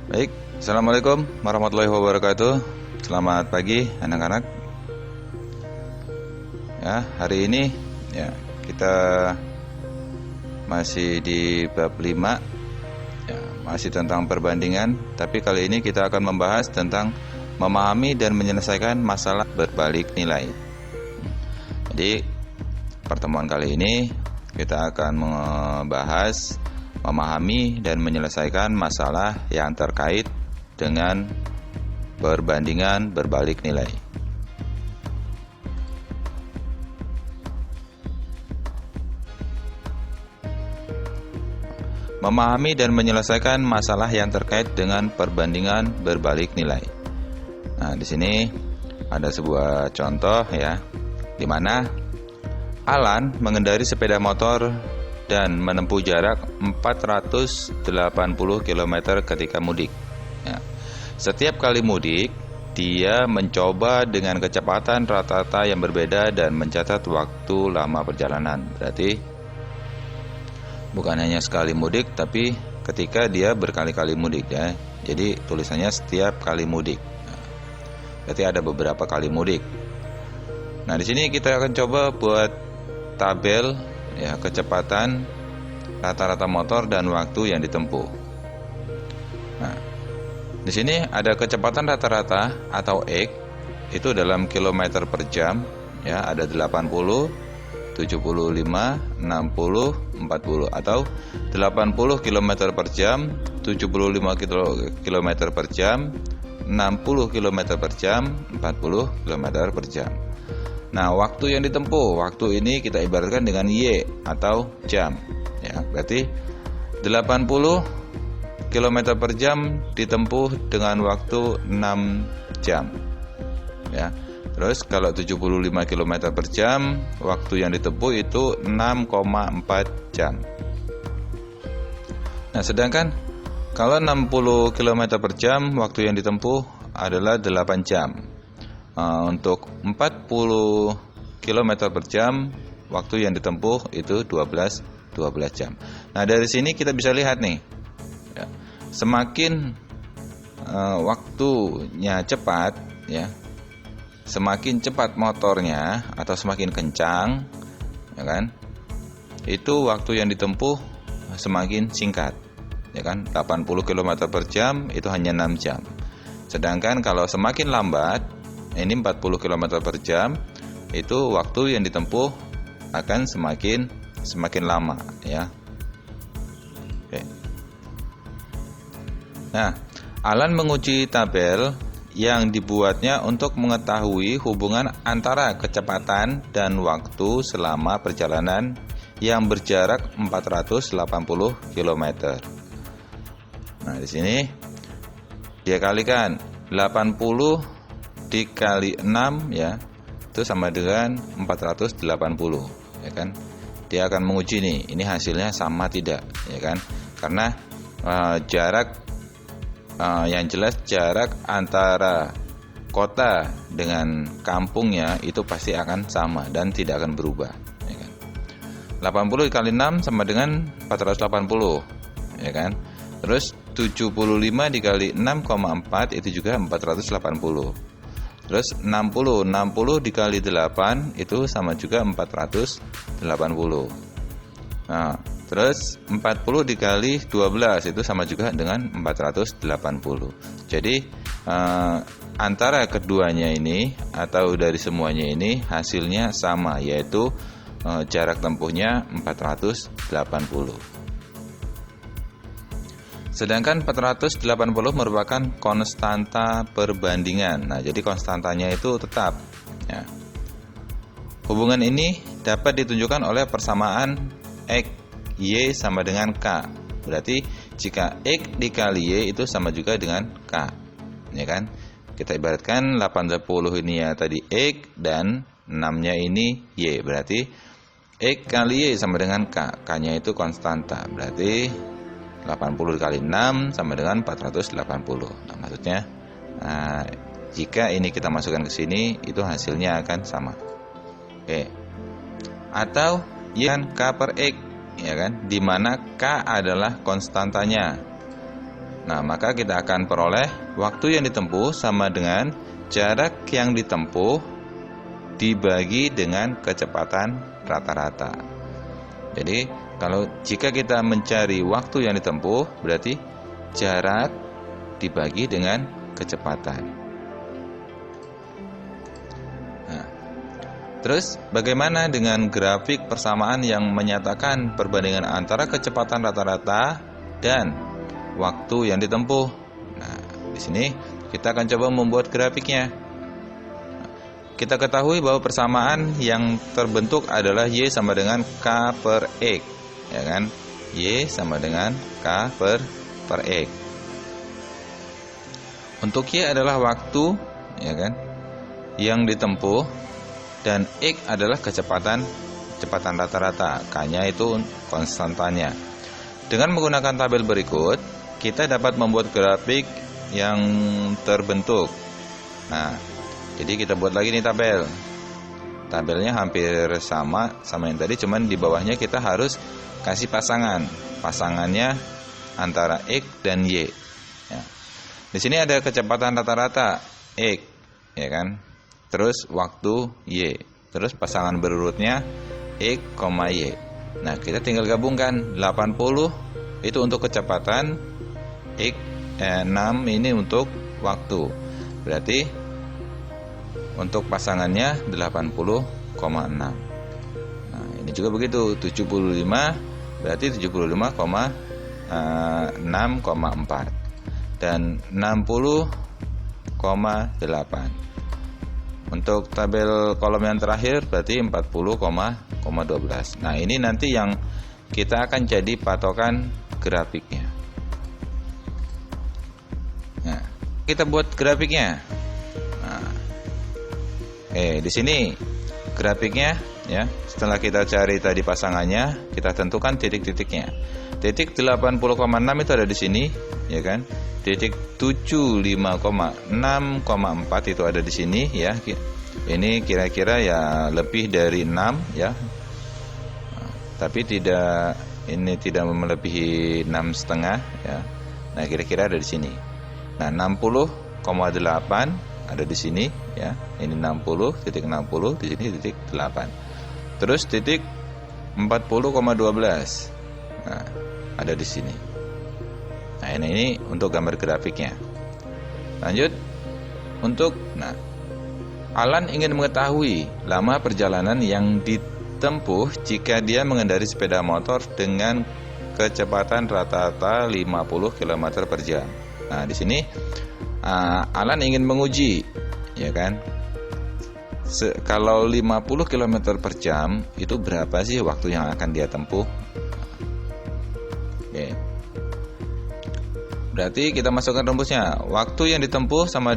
Baik, Assalamualaikum warahmatullahi wabarakatuh. Selamat pagi anak-anak. Ya, hari ini ya kita masih di bab 5, ya, masih tentang perbandingan, tapi kali ini kita akan membahas tentang memahami dan menyelesaikan masalah berbalik nilai. Jadi, pertemuan kali ini kita akan membahas memahami dan menyelesaikan masalah yang terkait dengan perbandingan berbalik nilai. Memahami dan menyelesaikan masalah yang terkait dengan perbandingan berbalik nilai. Nah, di sini ada sebuah contoh ya, di mana Alan mengendari sepeda motor dan menempuh jarak 480 km ketika mudik. Ya. Setiap kali mudik, dia mencoba dengan kecepatan rata-rata yang berbeda dan mencatat waktu lama perjalanan. Berarti bukan hanya sekali mudik, tapi ketika dia berkali-kali mudik ya. Jadi tulisannya setiap kali mudik. Nah, berarti ada beberapa kali mudik. Nah, di sini kita akan coba buat tabel ya kecepatan rata-rata motor dan waktu yang ditempuh. Nah, di sini ada kecepatan rata-rata atau X itu dalam kilometer per jam ya, ada 80, 75, 60, 40 atau 80 km per jam, 75 km per jam, 60 km per jam, 40 km per jam. Nah, waktu yang ditempuh, waktu ini kita ibaratkan dengan Y atau jam. Ya, berarti 80 km per jam ditempuh dengan waktu 6 jam. Ya. Terus kalau 75 km per jam, waktu yang ditempuh itu 6,4 jam. Nah, sedangkan kalau 60 km per jam, waktu yang ditempuh adalah 8 jam. Untuk 40 km per jam, waktu yang ditempuh itu 12 jam. Nah, dari sini kita bisa lihat nih, ya, semakin waktunya cepat, ya, semakin cepat motornya atau semakin kencang, ya kan? Itu waktu yang ditempuh semakin singkat, ya kan? 80 km per jam itu hanya 6 jam. Sedangkan kalau semakin lambat, ini 40 km per jam, itu waktu yang ditempuh akan semakin lama, ya. Oke. Nah, Alan menguji tabel yang dibuatnya untuk mengetahui hubungan antara kecepatan dan waktu selama perjalanan yang berjarak 480 km. Nah, di sini dia kalikan 80 dikali 6 ya, itu sama dengan 480, ya kan? Dia akan menguji nih, ini hasilnya sama tidak, ya kan? Karena jarak yang jelas jarak antara kota dengan kampungnya itu pasti akan sama dan tidak akan berubah, ya kan? 80 dikali 6 sama dengan 480, ya kan? Terus 75 dikali 6,4 itu juga 480. Terus 60 dikali 8 itu sama juga 480. Nah, terus 40 dikali 12 itu sama juga dengan 480. Jadi antara keduanya ini atau dari semuanya ini hasilnya sama, yaitu jarak tempuhnya 480. Sedangkan 480 merupakan konstanta perbandingan. Nah, jadi konstantanya itu tetap, ya. Hubungan ini dapat ditunjukkan oleh persamaan X, Y sama dengan K. Berarti jika X dikali Y itu sama juga dengan K, ya kan? Kita ibaratkan 80 ini ya tadi X dan 6-nya ini Y. Berarti X kali Y sama dengan K. K-nya itu konstanta. Berarti 80 dikali 6 sama dengan 480. Nah, maksudnya jika ini kita masukkan ke sini, itu hasilnya akan sama. Oke. Atau Y kan K per X, ya kan? Di mana K adalah konstantanya. Nah, maka kita akan peroleh waktu yang ditempuh sama dengan jarak yang ditempuh dibagi dengan kecepatan rata-rata. Jadi, jika kita mencari waktu yang ditempuh, berarti jarak dibagi dengan kecepatan. Nah, terus bagaimana dengan grafik persamaan yang menyatakan perbandingan antara kecepatan rata-rata dan waktu yang ditempuh? Nah, di sini kita akan coba membuat grafiknya. Kita ketahui bahwa persamaan yang terbentuk adalah Y sama dengan K per X, ya kan? Y sama dengan K per X. Untuk Y adalah waktu, ya kan, yang ditempuh, dan X adalah kecepatan rata-rata. K-nya itu konstantanya. Dengan menggunakan tabel berikut, kita dapat membuat grafik yang terbentuk. Nah, jadi kita buat lagi nih tabel. Tabelnya hampir sama yang tadi, cuman di bawahnya kita harus kasih pasangan. Pasangannya antara X dan Y. Ya. Di sini ada kecepatan rata-rata X, ya kan? Terus waktu Y. Terus pasangan berurutnya X, Y. Nah, kita tinggal gabungkan. 80 itu untuk kecepatan, X, 6 ini untuk waktu. Berarti untuk pasangannya 80,6. Nah, ini juga begitu, 75 berarti 75,6,4 dan 60,8. Untuk tabel kolom yang terakhir berarti 40,12. Nah, ini nanti yang kita akan jadi patokan grafiknya. Nah, kita buat grafiknya. Nah, di sini grafiknya, ya. Setelah kita cari tadi pasangannya, kita tentukan titik-titiknya. Titik 80,6 itu ada di sini, ya kan? Titik 75,6,4 itu ada di sini, ya. Ini kira-kira ya lebih dari 6, ya. Tapi ini tidak melebihi 6,5, ya. Nah, kira-kira ada di sini. Nah, 60,8 ada di sini, ya. Ini 60, titik 60, di sini titik 8. Terus titik 40,12. Nah, ada di sini. Nah, ini untuk gambar grafiknya. Lanjut Alan ingin mengetahui lama perjalanan yang ditempuh jika dia mengendarai sepeda motor dengan kecepatan rata-rata 50 km per jam. Nah, di sini Alan ingin menguji, ya kan? Kalau 50 km per jam itu berapa sih waktu yang akan dia tempuh? Oke. Berarti kita masukkan rumusnya. Waktu yang ditempuh sama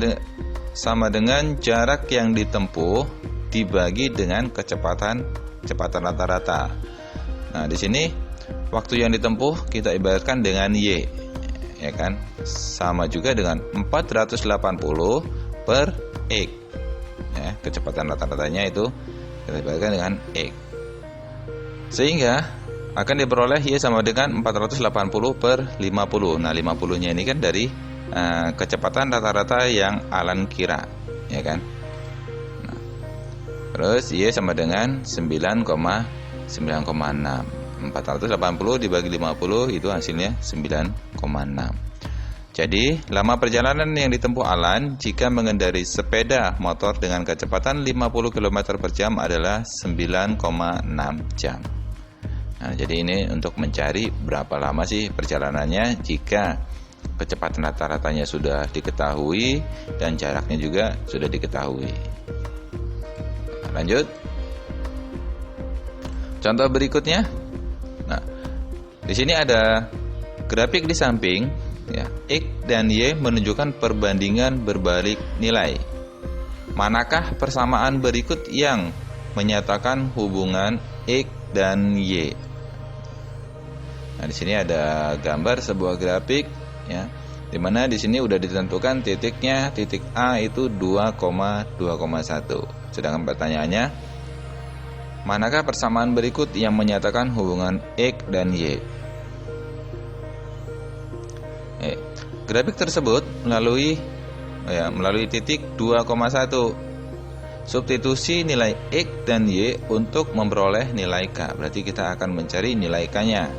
dengan jarak yang ditempuh dibagi dengan kecepatan rata-rata. Nah, di sini waktu yang ditempuh kita ibaratkan dengan Y, ya kan? Sama juga dengan 480 per X. Ya, kecepatan rata-ratanya itu kita ibaratkan dengan X. Sehingga akan diperoleh Y sama dengan 480 per 50. Nah, 50-nya ini kan dari kecepatan rata-rata yang Alan kira, ya kan? Nah, terus Y sama dengan 9,6. 480 dibagi 50 itu hasilnya 9,6. Jadi, lama perjalanan yang ditempuh Alan jika mengendarai sepeda motor dengan kecepatan 50 km per jam adalah 9,6 jam. Nah, jadi ini untuk mencari berapa lama sih perjalanannya jika kecepatan rata-ratanya sudah diketahui dan jaraknya juga sudah diketahui. Nah, lanjut. Contoh berikutnya. Nah, di sini ada grafik di samping, ya. X dan Y menunjukkan perbandingan berbalik nilai. Manakah persamaan berikut yang menyatakan hubungan X dan Y? Nah, di sini ada gambar sebuah grafik, ya, di mana di sini udah ditentukan titiknya, titik A itu 2,2,1. Sedangkan pertanyaannya, manakah persamaan berikut yang menyatakan hubungan X dan Y? grafik tersebut melalui titik 2,1. Substitusi nilai X dan Y untuk memperoleh nilai K. Berarti kita akan mencari nilai K-nya.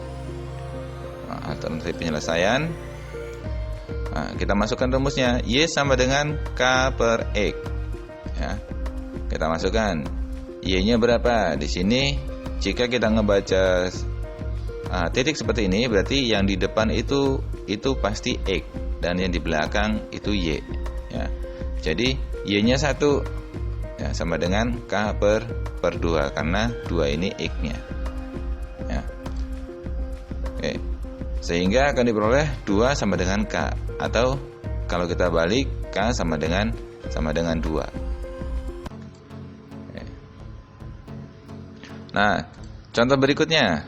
Alternatif penyelesaian. Kita masukkan rumusnya. Y sama dengan K per X. Ya. Kita masukkan. Y-nya berapa? Di sini jika kita ngebaca titik seperti ini, berarti yang di depan itu pasti X dan yang di belakang itu Y. Ya. Jadi Y-nya 1, ya, sama dengan K per 2 karena 2 ini X-nya. Ya. Oke. Sehingga akan diperoleh 2 sama dengan K, atau kalau kita balik K sama dengan 2. Nah, contoh berikutnya.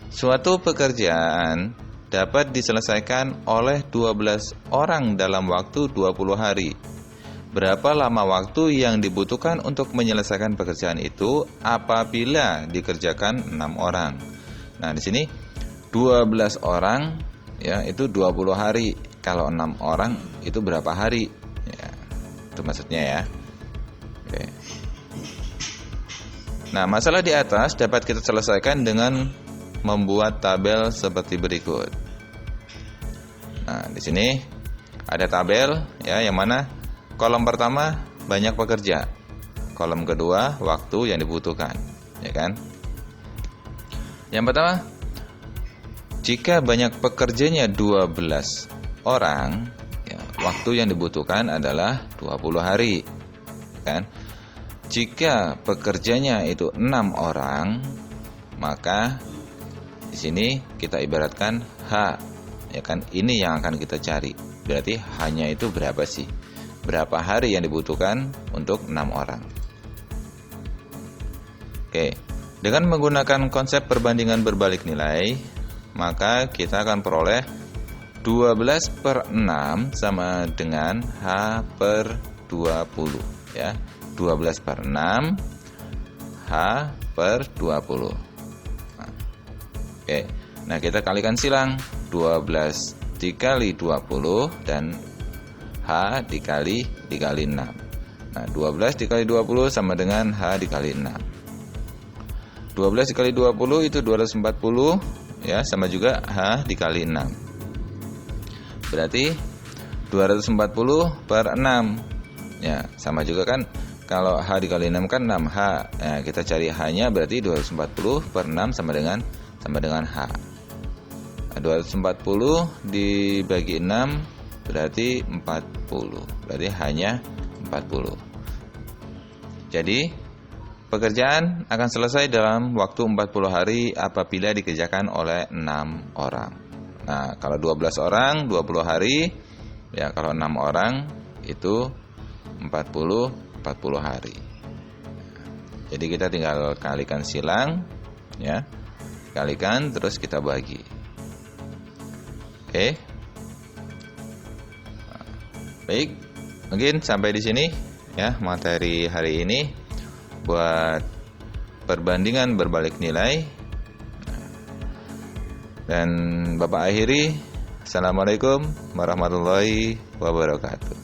Suatu pekerjaan dapat diselesaikan oleh 12 orang dalam waktu 20 hari. Berapa lama waktu yang dibutuhkan untuk menyelesaikan pekerjaan itu apabila dikerjakan 6 orang? Nah, di sini 12 orang ya itu 20 hari. Kalau 6 orang itu berapa hari? Ya, itu maksudnya ya. Oke. Nah, masalah di atas dapat kita selesaikan dengan membuat tabel seperti berikut. Nah, di sini ada tabel ya, yang mana kolom pertama banyak pekerja, kolom kedua waktu yang dibutuhkan, ya kan? Yang pertama, jika banyak pekerjanya 12 orang, ya, waktu yang dibutuhkan adalah 20 hari, kan? Jika pekerjanya itu 6 orang, maka di sini kita ibaratkan H, ya kan? Ini yang akan kita cari. Berarti hanya itu berapa sih? Berapa hari yang dibutuhkan untuk 6 orang? Oke, dengan menggunakan konsep perbandingan berbalik nilai, maka kita akan peroleh 12 per 6 sama dengan H per 20, ya. 12 per 6 H per 20. Oke, nah kita kalikan silang. 12 dikali 20 dan H dikali 6. Nah, 12 dikali 20 sama dengan H dikali 6. 12 dikali 20 itu 240, ya, sama juga H dikali 6. Berarti 240 per 6. Ya, sama juga kan. Kalau H dikali 6 kan 6H. Nah, kita cari H-nya berarti 240 per 6 sama dengan H. Nah, 240 dibagi 6 berarti 40. Berarti H-nya 40. Jadi, pekerjaan akan selesai dalam waktu 40 hari apabila dikerjakan oleh 6 orang. Nah, kalau 12 orang 20 hari, ya kalau 6 orang itu 40 hari. Jadi kita tinggal kalikan silang, ya. Kalikan terus kita bagi. Oke. Baik, mungkin sampai di sini ya materi hari ini buat perbandingan berbalik nilai. Dan Bapak akhiri, Assalamualaikum warahmatullahi wabarakatuh.